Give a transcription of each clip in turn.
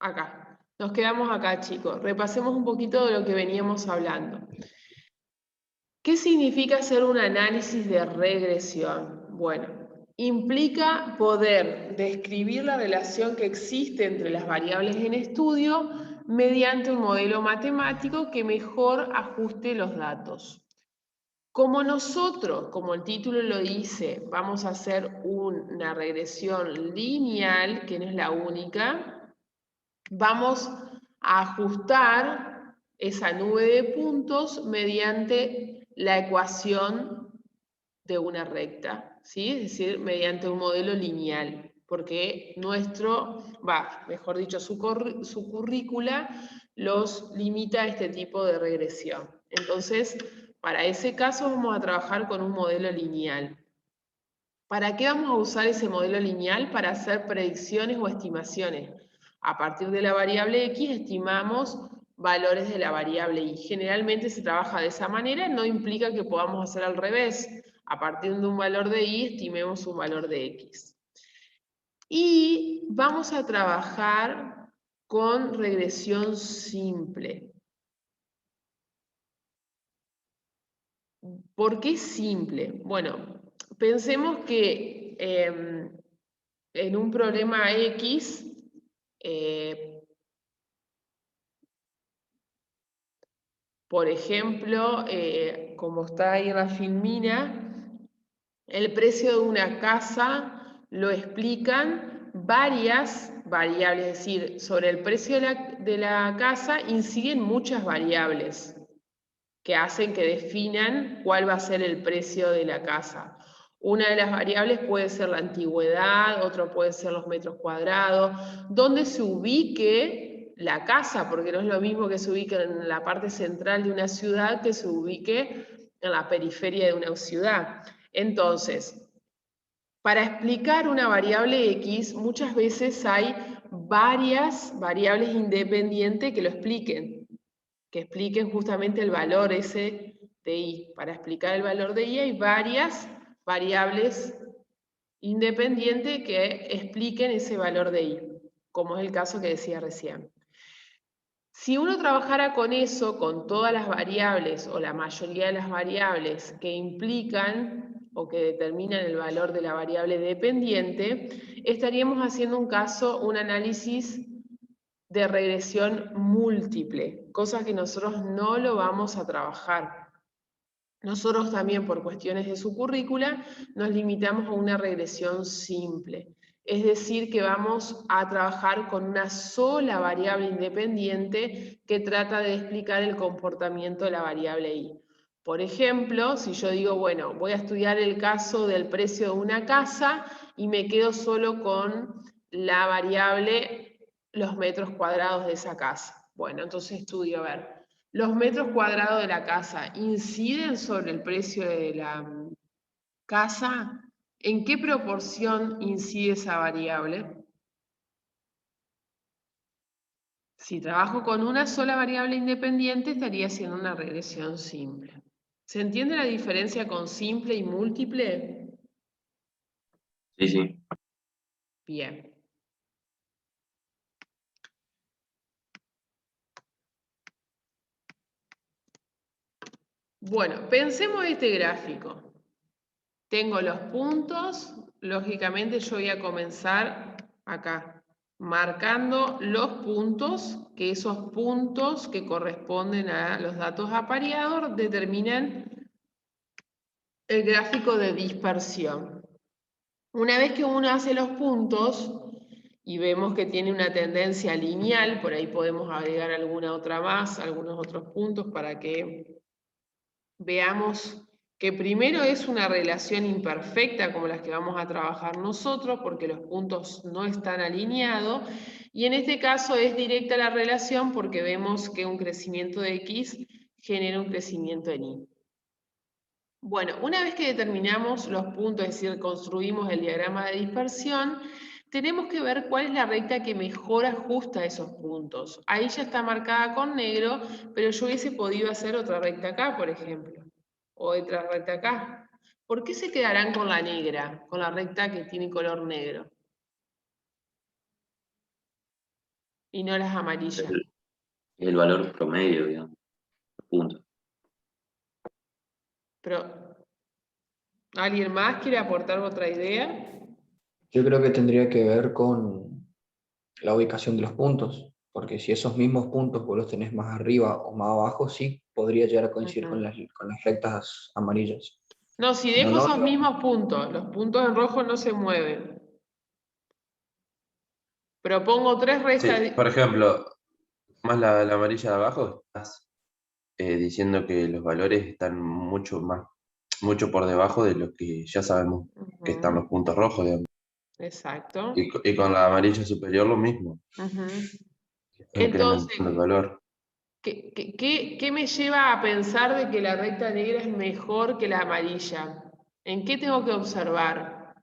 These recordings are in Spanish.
Acá. Nos quedamos acá, chicos. Repasemos un poquito de lo que veníamos hablando. ¿Qué significa hacer un análisis de regresión? Bueno, implica poder describir la relación que existe entre las variables en estudio mediante un modelo matemático que mejor ajuste los datos. Como nosotros, como el título lo dice, vamos a hacer una regresión lineal, que no es la única, vamos a ajustar esa nube de puntos mediante la ecuación de una recta, ¿sí? Es decir, mediante un modelo lineal, porque mejor dicho, su currícula los limita a este tipo de regresión. Entonces, para ese caso vamos a trabajar con un modelo lineal. ¿Para qué vamos a usar ese modelo lineal? Para hacer predicciones o estimaciones. A partir de la variable X estimamos valores de la variable Y. Generalmente se trabaja de esa manera, no implica que podamos hacer al revés. A partir de un valor de Y estimemos un valor de X. Y vamos a trabajar con regresión simple. ¿Por qué simple? Bueno, pensemos que en un problema X, por ejemplo, como está ahí la filmina, el precio de una casa lo explican varias variables, es decir, sobre el precio de la casa inciden muchas variables que hacen que definan cuál va a ser el precio de la casa. Una de las variables puede ser la antigüedad, otro puede ser los metros cuadrados, dónde se ubique la casa, porque no es lo mismo que se ubique en la parte central de una ciudad que se ubique en la periferia de una ciudad. Entonces, para explicar una variable X, muchas veces hay varias variables independientes que lo expliquen justamente el valor ese de Y. Para explicar el valor de Y hay varias variables independientes que expliquen ese valor de Y, como es el caso que decía recién. Si uno trabajara con eso, con todas las variables o la mayoría de las variables que implican o que determinan el valor de la variable dependiente, estaríamos haciendo un análisis de regresión múltiple, cosa que nosotros no lo vamos a trabajar. Nosotros también, por cuestiones de su currícula, nos limitamos a una regresión simple. Es decir, que vamos a trabajar con una sola variable independiente que trata de explicar el comportamiento de la variable Y. Por ejemplo, si yo digo, bueno, voy a estudiar el caso del precio de una casa y me quedo solo con la variable los metros cuadrados de esa casa. Bueno, entonces estudio, a ver, ¿los metros cuadrados de la casa inciden sobre el precio de la casa? ¿En qué proporción incide esa variable? Si trabajo con una sola variable independiente, estaría haciendo una regresión simple. ¿Se entiende la diferencia con simple y múltiple? Sí, sí. Bien. Bueno, pensemos este gráfico. Tengo los puntos, lógicamente yo voy a comenzar acá, marcando los puntos, que esos puntos que corresponden a los datos apareados determinan el gráfico de dispersión. Una vez que uno hace los puntos y vemos que tiene una tendencia lineal, por ahí podemos agregar alguna otra más, algunos otros puntos para que veamos que primero es una relación imperfecta como las que vamos a trabajar nosotros porque los puntos no están alineados y en este caso es directa la relación porque vemos que un crecimiento de X genera un crecimiento en Y. Bueno, una vez que determinamos los puntos, es decir, construimos el diagrama de dispersión, tenemos que ver cuál es la recta que mejor ajusta esos puntos. Ahí ya está marcada con negro, pero yo hubiese podido hacer otra recta acá, por ejemplo, o otra recta acá. ¿Por qué se quedarán con la negra, con la recta que tiene color negro? y no las Es amarillas. el valor promedio, digamos, punto. Pero, ¿alguien más quiere aportar otra idea? Yo creo que tendría que ver con la ubicación de los puntos, porque si esos mismos puntos vos los tenés más arriba o más abajo, sí podría llegar a coincidir Ujú. con las rectas amarillas. No, si Si no, dejo no, esos no. mismos puntos, los puntos en rojo no se mueven. Propongo 3 rectas. Sí, por ejemplo, más la amarilla de abajo, estás diciendo que los valores están mucho por debajo de lo que ya sabemos que están los puntos rojos, digamos. Exacto. Y con la amarilla superior lo mismo, Ujú. están incrementando el Entonces, valor. ¿qué me lleva a pensar de que la recta negra es mejor que la amarilla? ¿En qué tengo que observar?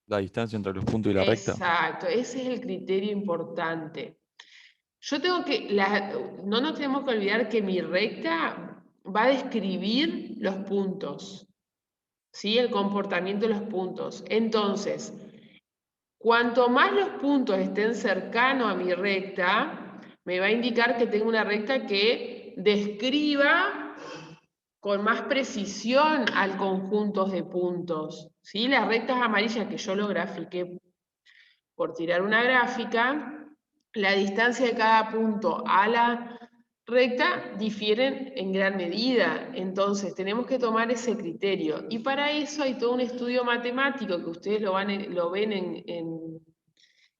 La distancia entre los puntos y la recta. Exacto, ese es el criterio importante. Yo tengo que, no nos tenemos que olvidar que mi recta va a describir los puntos, ¿sí? El comportamiento de los puntos. Entonces, cuanto más los puntos estén cercanos a mi recta, me va a indicar que tengo una recta que describa con más precisión al conjunto de puntos, ¿sí? Las rectas amarillas que yo lo grafiqué por tirar una gráfica, la distancia de cada punto a la recta difieren en gran medida. Entonces, tenemos que tomar ese criterio. Y para eso hay todo un estudio matemático que ustedes lo ven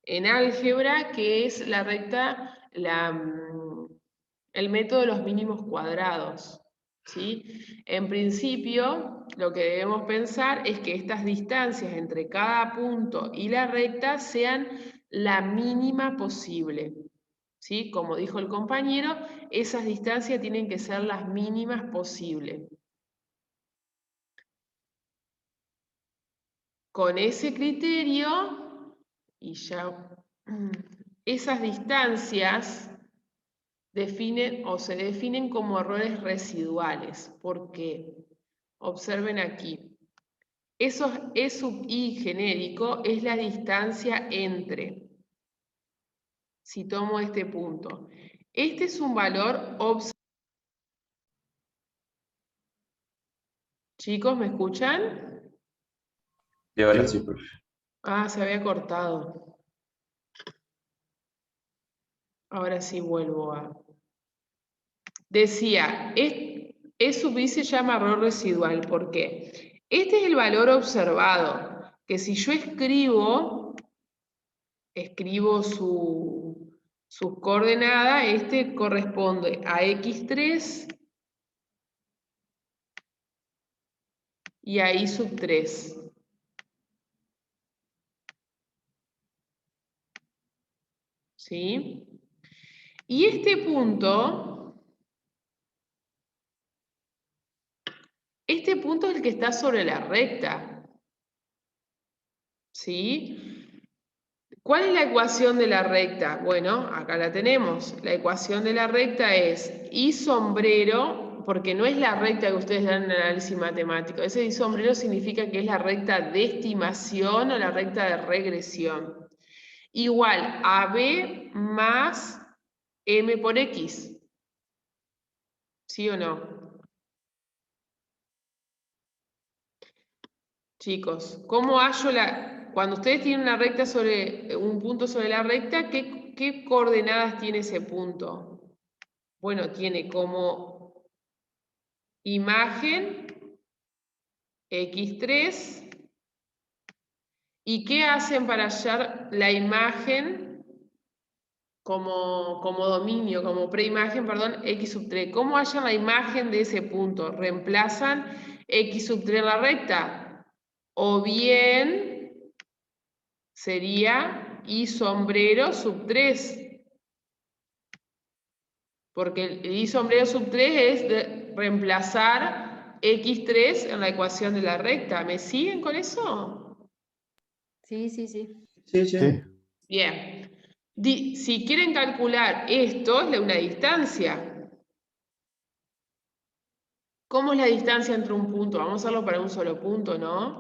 en álgebra, que es la recta, el método de los mínimos cuadrados. ¿Sí? En principio, lo que debemos pensar es que estas distancias entre cada punto y la recta sean la mínima posible. ¿Sí? Como dijo el compañero, esas distancias tienen que ser las mínimas posibles. Con ese criterio, y ya esas distancias se definen como errores residuales. ¿Por qué? Observen aquí. Eso E sub i genérico es la distancia entre. Si tomo este punto. Este es un valor observado. Chicos, ¿me escuchan? Y ahora sí, profe. Ah, se había cortado. Ahora sí vuelvo a... Decía, E sub i se llama error residual. ¿Por qué? Este es el valor observado, que si yo escribo sus coordenadas, este corresponde a x3 y a y sub 3. ¿Sí? Y este punto es el que está sobre la recta. ¿Sí? ¿Cuál es la ecuación de la recta? Bueno, acá la tenemos. La ecuación de la recta es y sombrero, porque no es la recta que ustedes dan en el análisis matemático. Ese y sombrero significa que es la recta de estimación o la recta de regresión. Igual a b más m por x. ¿Sí o no? Chicos, ¿cómo hallo cuando ustedes tienen una recta sobre un punto sobre la recta, ¿qué coordenadas tiene ese punto? Bueno, tiene como imagen x3. ¿Y qué hacen para hallar la imagen como dominio, como preimagen, perdón, x sub 3? ¿Cómo hallan la imagen de ese punto? ¿Reemplazan x sub 3 en la recta? O bien sería y sombrero sub 3. Porque el y sombrero sub 3 es de reemplazar x3 en la ecuación de la recta. ¿Me siguen con eso? Sí, sí, sí. Sí, sí. Sí. Bien. Si quieren calcular esto, es una distancia. ¿Cómo es la distancia entre un punto? Vamos a hacerlo para un solo punto, ¿no?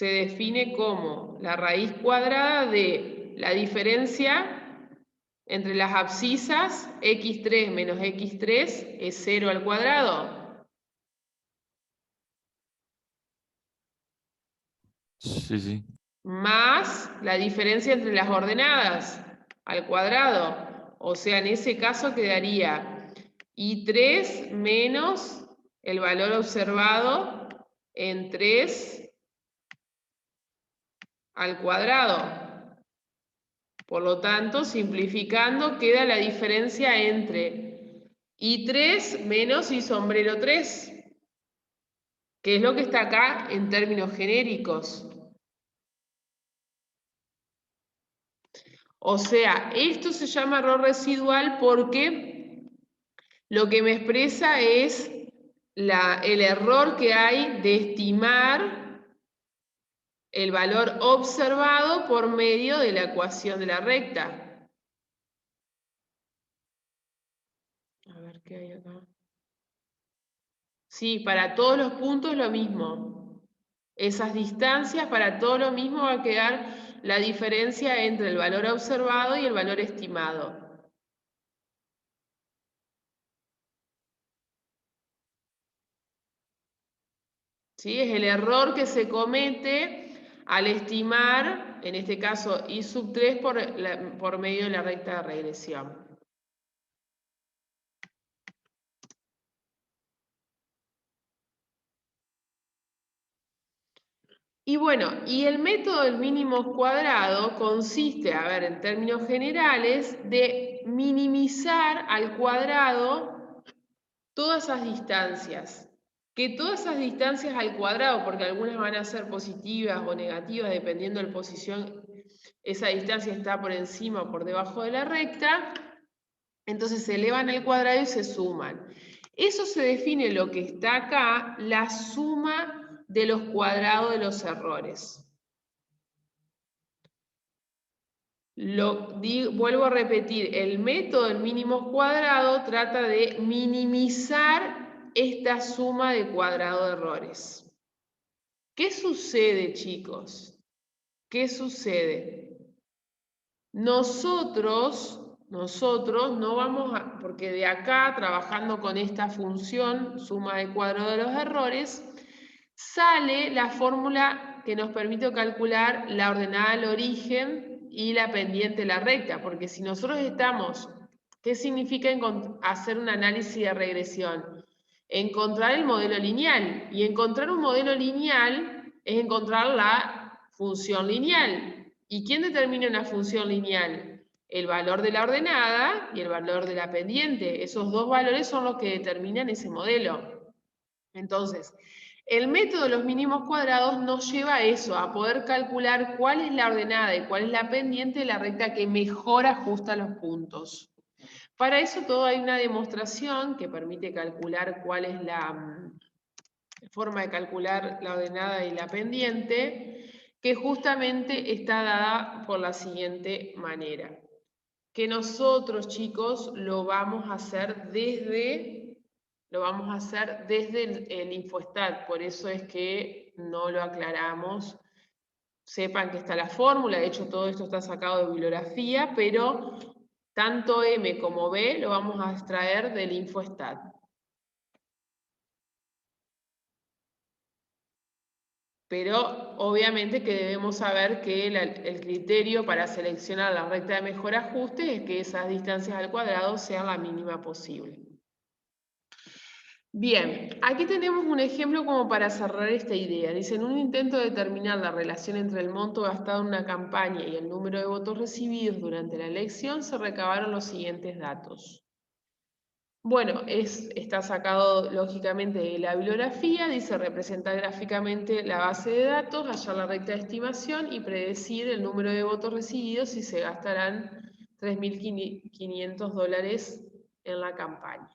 se define como la raíz cuadrada de la diferencia entre las abscisas, x3 menos x3 es 0 al cuadrado. Sí, sí. Más la diferencia entre las ordenadas al cuadrado. O sea, en ese caso quedaría y3 menos el valor observado en 3 al cuadrado. Por lo tanto, simplificando, queda la diferencia entre y3 menos y sombrero 3, que es lo que está acá en términos genéricos. O sea, esto se llama error residual porque lo que me expresa es el error que hay de estimar el valor observado por medio de la ecuación de la recta. A ver qué hay acá. Sí, para todos los puntos lo mismo. Esas distancias, para todo lo mismo va a quedar la diferencia entre el valor observado y el valor estimado. ¿Sí? Es el error que se comete al estimar, en este caso I sub 3 por medio de la recta de regresión. Y bueno, y el método del mínimo cuadrado consiste, a ver, en términos generales, de minimizar al cuadrado todas esas distancias. Que todas esas distancias al cuadrado, porque algunas van a ser positivas o negativas dependiendo de la posición, esa distancia está por encima o por debajo de la recta, entonces se elevan al cuadrado y se suman. Eso se define lo que está acá, la suma de los cuadrados de los errores. Vuelvo a repetir, el método del mínimo cuadrado trata de minimizar esta suma de cuadrado de errores. ¿Qué sucede, chicos? ¿Qué sucede? Nosotros no vamos a, porque de acá, trabajando con esta función, suma de cuadrado de los errores, sale la fórmula que nos permite calcular la ordenada al origen y la pendiente de la recta, porque si nosotros estamos, ¿qué significa hacer un análisis de regresión? Encontrar el modelo lineal, y encontrar un modelo lineal es encontrar la función lineal. ¿Y quién determina una función lineal? El valor de la ordenada y el valor de la pendiente. Esos dos valores son los que determinan ese modelo. Entonces, el método de los mínimos cuadrados nos lleva a eso, a poder calcular cuál es la ordenada y cuál es la pendiente de la recta que mejor ajusta los puntos. Para eso todo hay una demostración que permite calcular cuál es la forma de calcular la ordenada y la pendiente, que justamente está dada por la siguiente manera. Que nosotros, chicos, lo vamos a hacer desde el Infostat, por eso es que no lo aclaramos. Sepan que está la fórmula, de hecho todo esto está sacado de bibliografía, pero tanto M como B lo vamos a extraer del Infostat. Pero obviamente que debemos saber que el criterio para seleccionar la recta de mejor ajuste es que esas distancias al cuadrado sean la mínima posible. Bien, aquí tenemos un ejemplo como para cerrar esta idea. Dice, en un intento de determinar la relación entre el monto gastado en una campaña y el número de votos recibidos durante la elección, se recabaron los siguientes datos. Bueno, está sacado lógicamente de la bibliografía, dice representar gráficamente la base de datos, hallar la recta de estimación y predecir el número de votos recibidos y se gastarán $3.500 en la campaña.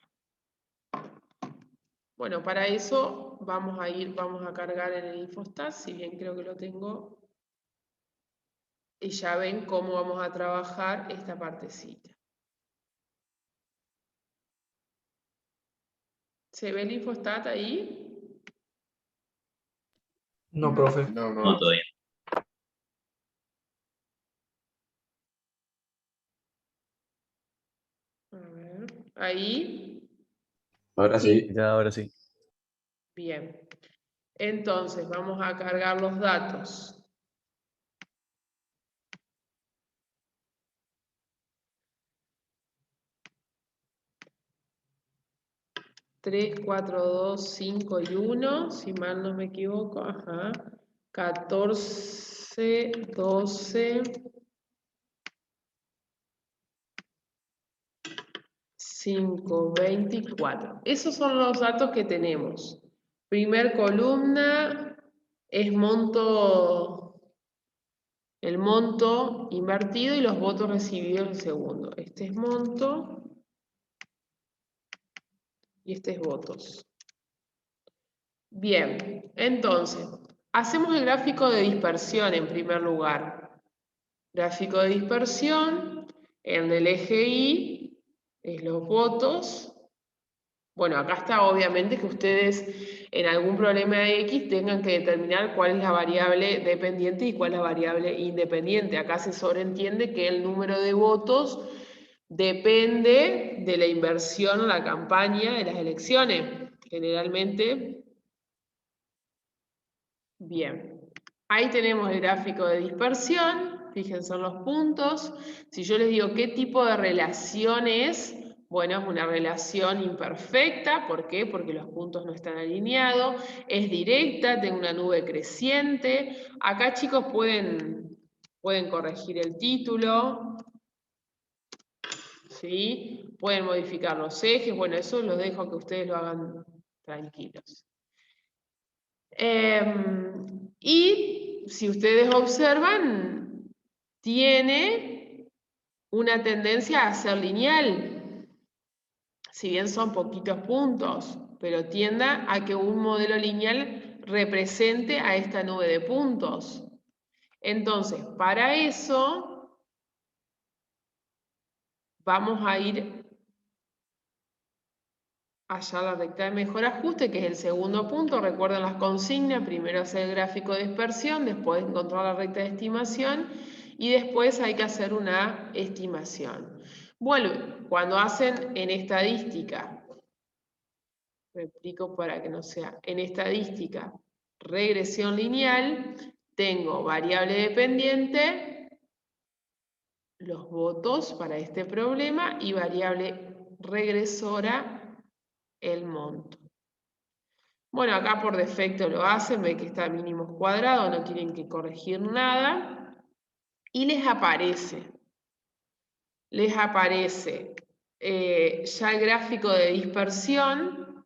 Bueno, para eso vamos a cargar en el Infostat, si bien creo que lo tengo, y ya ven cómo vamos a trabajar esta partecita. ¿Se ve el Infostat ahí? No, profe. No, todavía. A ver, ahí. Ahora sí. Ya, ahora sí. Bien. Entonces, vamos a cargar los datos. Tres, 4, 2, 5 y 1, si mal no me equivoco. Ajá. 14, 12, 5, 24. Esos son los datos que tenemos. Primer columna es el monto invertido y los votos recibidos en segundo. Este es monto y este es votos. Bien, entonces, hacemos el gráfico de dispersión en primer lugar. Gráfico de dispersión, en el eje Y es los votos. Bueno, acá está obviamente que ustedes en algún problema de X tengan que determinar cuál es la variable dependiente y cuál es la variable independiente. Acá se sobreentiende que el número de votos depende de la inversión o la campaña de las elecciones. Generalmente, bien. Ahí tenemos el gráfico de dispersión. Fíjense en los puntos. Si yo les digo qué tipo de relación es, bueno, es una relación imperfecta. ¿Por qué? Porque los puntos no están alineados. Es directa, tengo una nube creciente. Acá, chicos, pueden corregir el título. ¿Sí? Pueden modificar los ejes. Bueno, eso los dejo que ustedes lo hagan tranquilos. Y si ustedes observan, tiene una tendencia a ser lineal, si bien son poquitos puntos, pero tiende a que un modelo lineal represente a esta nube de puntos. Entonces, para eso, vamos a ir allá a la recta de mejor ajuste, que es el segundo punto. Recuerden las consignas: primero hacer el gráfico de dispersión, después encontrar la recta de estimación y después hay que hacer una estimación. Vuelve, cuando hacen en estadística, replico para que no sea, en estadística, regresión lineal, tengo variable dependiente, los votos para este problema, y variable regresora, el monto. Bueno, acá por defecto lo hacen, ven que está a mínimos cuadrados, no tienen que corregir nada. Y les aparece ya el gráfico de dispersión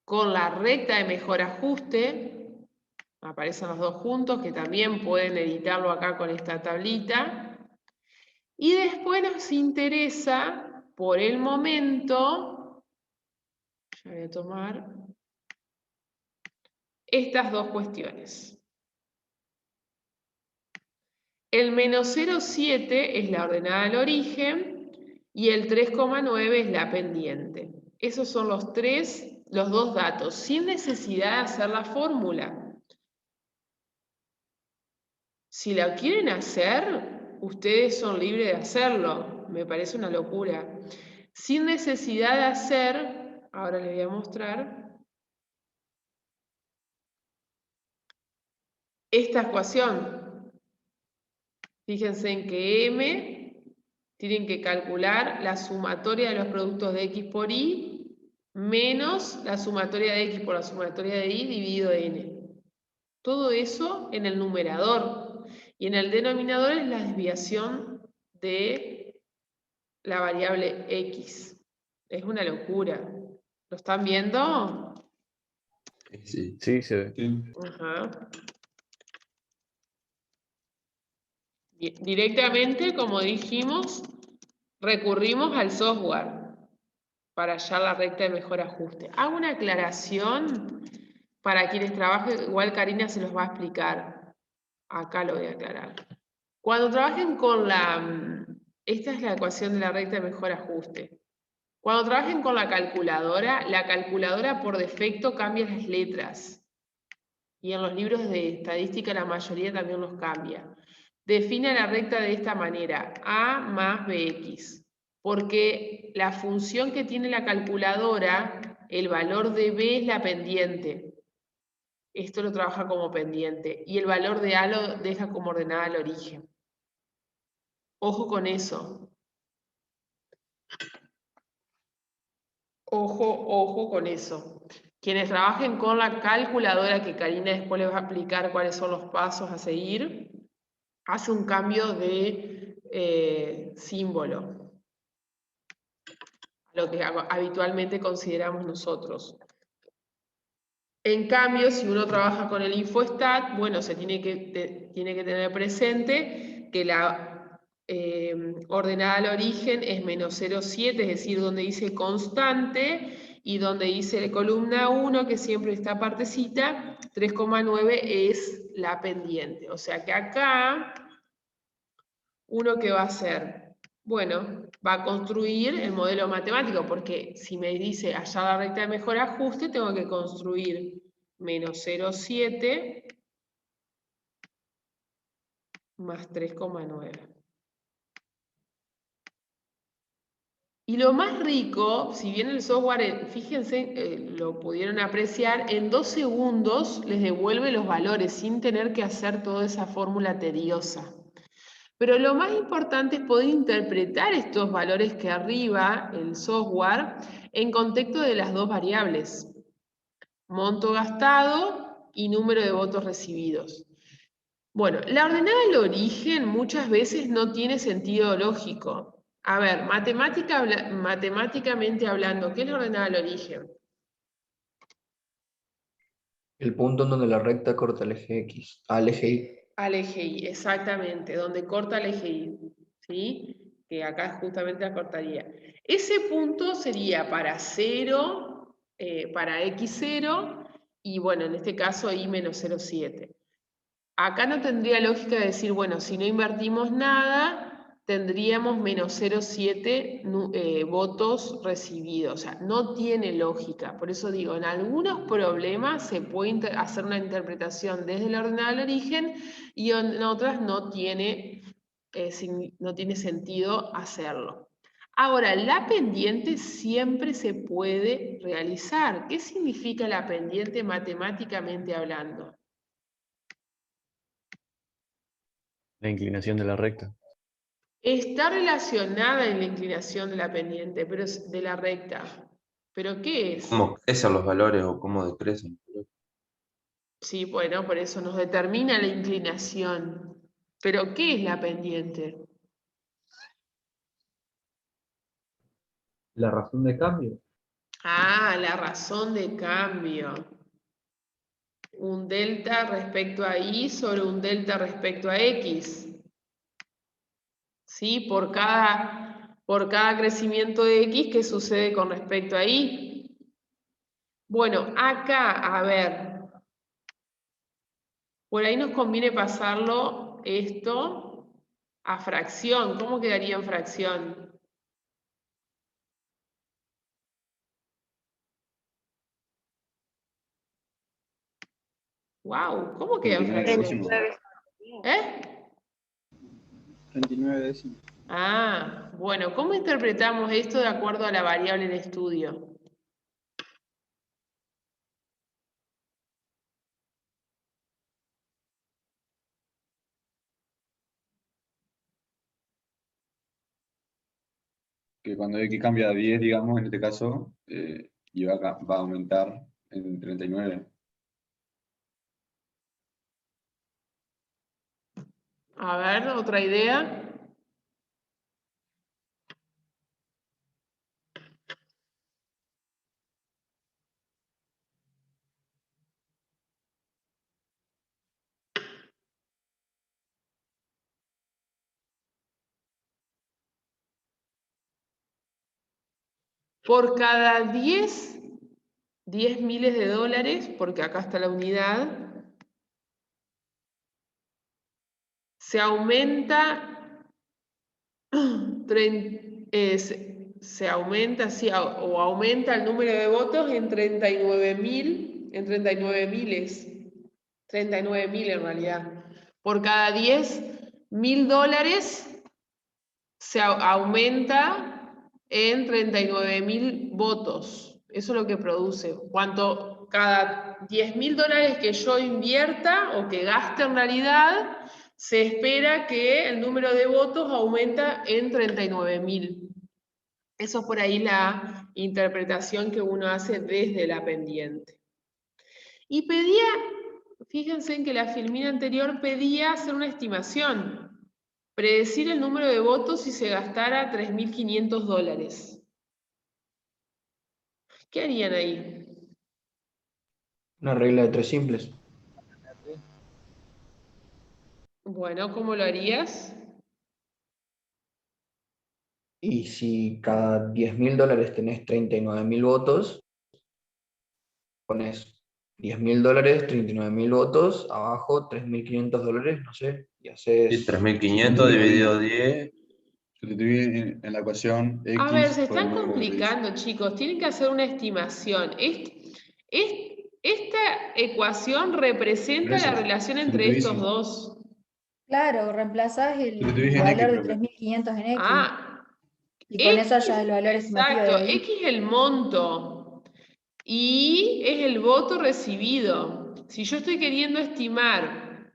con la recta de mejor ajuste. Aparecen los dos juntos, que también pueden editarlo acá con esta tablita. Y después nos interesa, por el momento, ya voy a tomar estas dos cuestiones. El menos 0,7 es la ordenada al origen y el 3,9 es la pendiente. Esos son los dos datos, sin necesidad de hacer la fórmula. Si la quieren hacer, ustedes son libres de hacerlo. Me parece una locura. Sin necesidad de hacer, ahora les voy a mostrar, esta ecuación. Fíjense en que M tienen que calcular la sumatoria de los productos de X por Y menos la sumatoria de X por la sumatoria de Y dividido N. Todo eso en el numerador. Y en el denominador es la desviación de la variable X. Es una locura. ¿Lo están viendo? Sí. Sí, se ve. Ajá. Directamente, como dijimos, recurrimos al software para hallar la recta de mejor ajuste. Hago una aclaración para quienes trabajen, igual Karina se los va a explicar. Acá lo voy a aclarar. Cuando trabajen con esta es la ecuación de la recta de mejor ajuste. Cuando trabajen con la calculadora por defecto cambia las letras. Y en los libros de estadística la mayoría también los cambia. Define la recta de esta manera, A más BX. Porque la función que tiene la calculadora, el valor de B es la pendiente. Esto lo trabaja como pendiente. Y el valor de A lo deja como ordenada al origen. Ojo con eso. Ojo con eso. Quienes trabajen con la calculadora, que Karina después les va a explicar cuáles son los pasos a seguir, hace un cambio de símbolo, lo que habitualmente consideramos nosotros. En cambio, si uno trabaja con el Infostat, bueno, se tiene que tener presente que la ordenada al origen es -0,7, es decir, donde dice constante, y donde dice columna 1, que siempre esta partecita, 3,9 es la pendiente. O sea que acá, ¿uno qué va a hacer? Bueno, va a construir el modelo matemático, porque si me dice hallar la recta de mejor ajuste, tengo que construir -0,7 más 3,9. Y lo más rico, si bien el software, fíjense, lo pudieron apreciar, en 2 segundos les devuelve los valores sin tener que hacer toda esa fórmula tediosa. Pero lo más importante es poder interpretar estos valores que arriba el software en contexto de las dos variables, monto gastado y número de votos recibidos. Bueno, la ordenada del origen muchas veces no tiene sentido lógico. A ver, matemáticamente hablando, ¿qué es la ordenada del origen? El punto en donde la recta corta el eje X, al eje Y. Al eje Y, exactamente, donde corta el eje Y, ¿sí? Que acá justamente la cortaría. Ese punto sería para 0, para x0, y bueno, en este caso y menos 0,7. Acá no tendría lógica decir, bueno, si no invertimos nada, tendríamos menos 0,7 votos recibidos. O sea, no tiene lógica. Por eso digo, en algunos problemas se puede hacer una interpretación desde el ordenado del origen y en otras no tiene sentido hacerlo. Ahora, la pendiente siempre se puede realizar. ¿Qué significa la pendiente matemáticamente hablando? La inclinación de la recta. Está relacionada en la inclinación de la pendiente, pero es de la recta. ¿Pero qué es? ¿Cómo crecen los valores o cómo decrecen? Sí, bueno, por eso nos determina la inclinación. ¿Pero qué es la pendiente? La razón de cambio. Ah, la razón de cambio. Un delta respecto a y sobre un delta respecto a x. ¿Sí? Por cada crecimiento de x, ¿qué sucede con respecto a y? Bueno, acá, a ver, por ahí nos conviene pasarlo esto a fracción. ¿Cómo quedaría en fracción? Wow, ¿cómo queda en 39 fracción? décimos. ¿Eh? 39 décimos. Ah, bueno, ¿cómo interpretamos esto de acuerdo a la variable en estudio? Que cuando X cambia a 10, digamos, en este caso, y va a aumentar en 39. A ver, otra idea. Por cada 10 miles de dólares, porque acá está la unidad, se aumenta se aumenta, sí, o aumenta el número de votos en 39.000, en 39.000 en realidad. Por cada $10.000 se aumenta en 39.000 votos. Eso es lo que produce. Cada $10.000 que yo invierta o que gaste en realidad, se espera que el número de votos aumenta en 39.000. Eso es por ahí la interpretación que uno hace desde la pendiente. Y pedía, fíjense en que la filmina anterior pedía hacer una estimación. Predecir el número de votos si se gastara $3.500. ¿Qué harían ahí? Una regla de 3 simples. Bueno, ¿cómo lo harías? Y si cada $10.000 tenés 39.000 votos, pones $10.000, 39.000 votos, abajo $3.500, no sé, y haces... Sí, 3.500 dividido 10. Yo te tuve en la ecuación X. A ver, se por el están número de complicando, chicos. Tienen que hacer una estimación. Esta ecuación representa la relación entre estos dos. Claro, reemplazás el Yo te dije en X, valor de pero 3.500 en X. Ah, Y con eso X, ya el valor estimativo de exacto, ahí. X es el monto y es el voto recibido. Si yo estoy queriendo estimar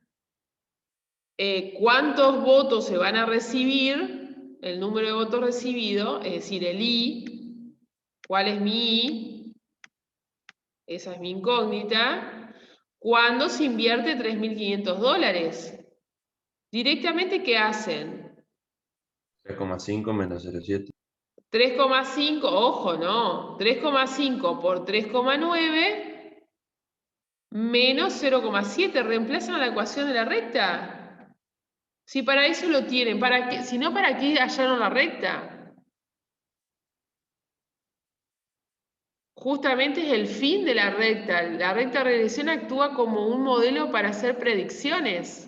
cuántos votos se van a recibir, el número de votos recibido, es decir, el I, ¿cuál es mi I? Esa es mi incógnita. ¿Cuándo se invierte $3.500? Directamente, ¿qué hacen? 3,5 menos 0,7. 3,5, ojo, no, 3,5 por 3,9 menos 0,7, reemplazan la ecuación de la recta. Si para eso lo tienen, ¿para qué? Si no, ¿para qué hallaron la recta? Justamente es el fin de la recta. La recta de regresión actúa como un modelo para hacer predicciones.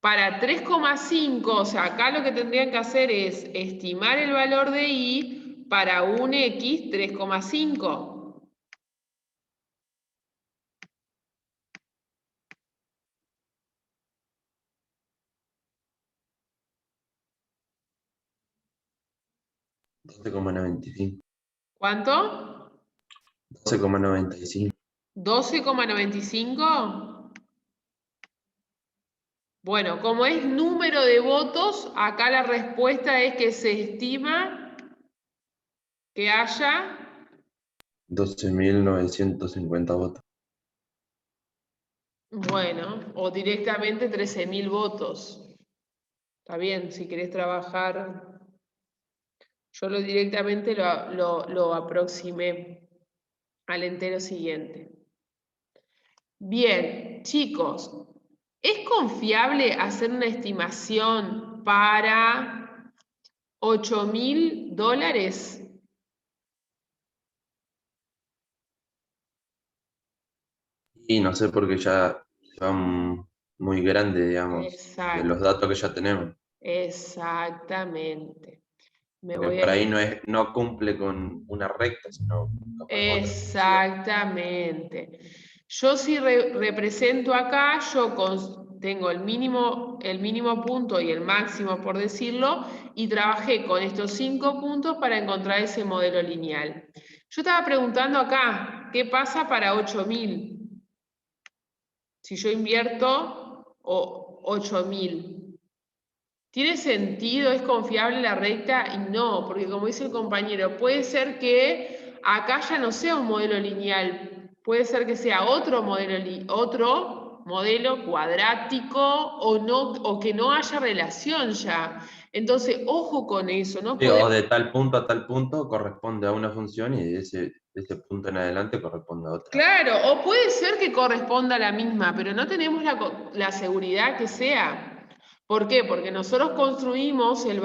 Para 3,5, o sea, acá lo que tendrían que hacer es estimar el valor de I para un X 3,5. $12,95. ¿Cuánto? 12,95. 12,95. Bueno, como es número de votos, acá la respuesta es que se estima que haya 12.950 votos. bueno, o directamente 13.000 votos. Está bien, si querés trabajar. Yo directamente lo aproximé al entero siguiente. Bien, chicos, ¿es confiable hacer una estimación para $8.000? Y no sé porque ya son muy grandes, digamos, de Exacto. los datos que ya tenemos. Exactamente. Me Porque voy por a... ahí no cumple con una recta, sino capaz otra. Exactamente. Yo si represento acá, tengo el mínimo punto y el máximo, por decirlo, y trabajé con estos 5 puntos para encontrar ese modelo lineal. Yo estaba preguntando acá, ¿qué pasa para 8.000? Si yo invierto 8.000. ¿Tiene sentido? ¿Es confiable la recta? Y no, porque como dice el compañero, puede ser que acá ya no sea un modelo lineal, puede ser que sea otro modelo cuadrático o que no haya relación ya. Entonces, ojo con eso, ¿no? Sí, o de tal punto a tal punto corresponde a una función y de ese punto en adelante corresponde a otra. Claro, o puede ser que corresponda a la misma, pero no tenemos la seguridad que sea. ¿Por qué? Porque nosotros construimos el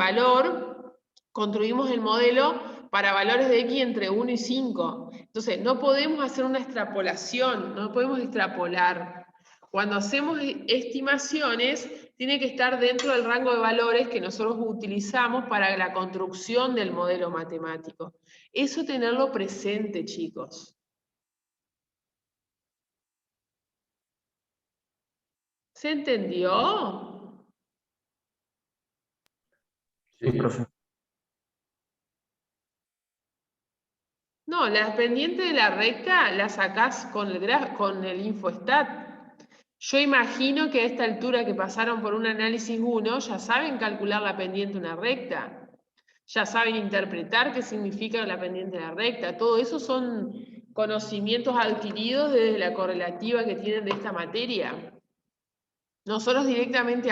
modelo para valores de X entre 1 y 5. Entonces, no podemos hacer una extrapolación, no podemos extrapolar. cuando hacemos estimaciones, tiene que estar dentro del rango de valores que nosotros utilizamos para la construcción del modelo matemático. Eso tenerlo presente, chicos. ¿Se entendió? Sí, profe. No, la pendiente de la recta la sacás con el InfoStat. Yo imagino que a esta altura que pasaron por un análisis 1, ya saben calcular la pendiente de una recta. Ya saben interpretar qué significa la pendiente de la recta. Todo eso son conocimientos adquiridos desde la correlativa que tienen de esta materia. Nosotros directamente